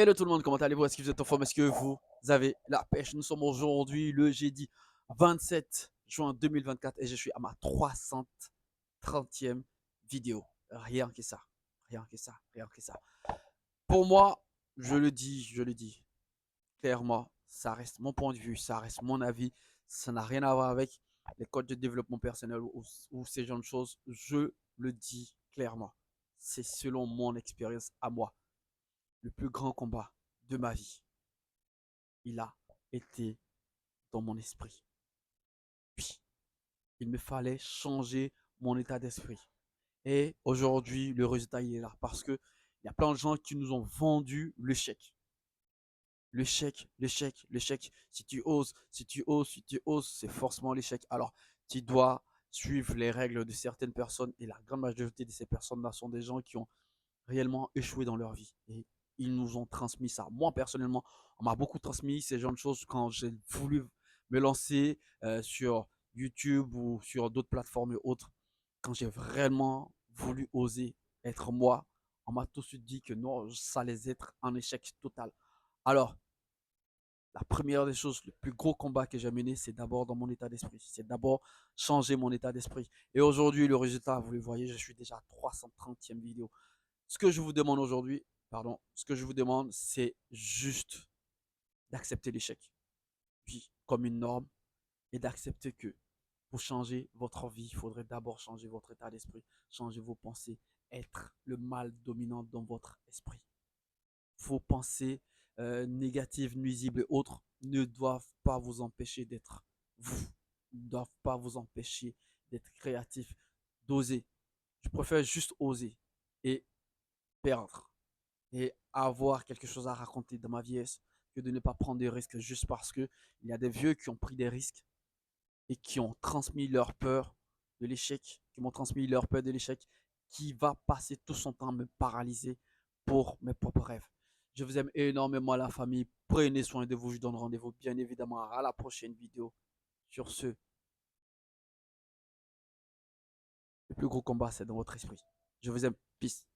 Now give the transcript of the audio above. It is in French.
Hello tout le monde, comment allez-vous? Est-ce que vous êtes en forme? Est-ce que vous avez la pêche? Nous sommes aujourd'hui le jeudi 27 juin 2024 et je suis à ma 330e vidéo. Rien que ça, rien que ça, rien que ça. Pour moi, je le dis clairement, ça reste mon point de vue, ça reste mon avis, ça n'a rien à voir avec les codes de développement personnel ou ces genres de choses. Je le dis clairement, c'est selon mon expérience à moi, le plus grand combat de ma vie. Il a été dans mon esprit. Puis, il me fallait changer mon état d'esprit. Et aujourd'hui, le résultat, il est là. Parce que il y a plein de gens qui nous ont vendu l'échec. L'échec, l'échec, l'échec. Si tu oses, si tu oses, si tu oses, c'est forcément l'échec. Alors, tu dois suivre les règles de certaines personnes. Et la grande majorité de ces personnes-là sont des gens qui ont réellement échoué dans leur vie. Et ils nous ont transmis ça. Moi, personnellement, on m'a beaucoup transmis ces genres de choses quand j'ai voulu me lancer sur YouTube ou sur d'autres plateformes et autres. Quand j'ai vraiment voulu oser être moi, on m'a tout de suite dit que non, ça allait être un échec total. Alors, la première des choses, le plus gros combat que j'ai mené, c'est d'abord dans mon état d'esprit. C'est d'abord changer mon état d'esprit. Et aujourd'hui, le résultat, vous le voyez, je suis déjà à 330e vidéo. Ce que je vous demande aujourd'hui, pardon, ce que je vous demande, c'est juste d'accepter l'échec, puis comme une norme, et d'accepter que pour changer votre vie, il faudrait d'abord changer votre état d'esprit, changer vos pensées, être le mal dominant dans votre esprit. Vos pensées négatives, nuisibles et autres ne doivent pas vous empêcher d'être vous, ne doivent pas vous empêcher d'être créatif, d'oser. Je préfère juste oser et perdre et avoir quelque chose à raconter dans ma vieillesse que de ne pas prendre des risques juste parce que il y a des vieux qui ont pris des risques et qui ont transmis leur peur de l'échec, qui m'ont transmis leur peur de l'échec, qui va passer tout son temps à me paralyser pour mes propres rêves. Je vous aime énormément la famille. Prenez soin de vous. Je donne rendez-vous bien évidemment à la prochaine vidéo. Sur ce, le plus gros combat, c'est dans votre esprit. Je vous aime. Peace.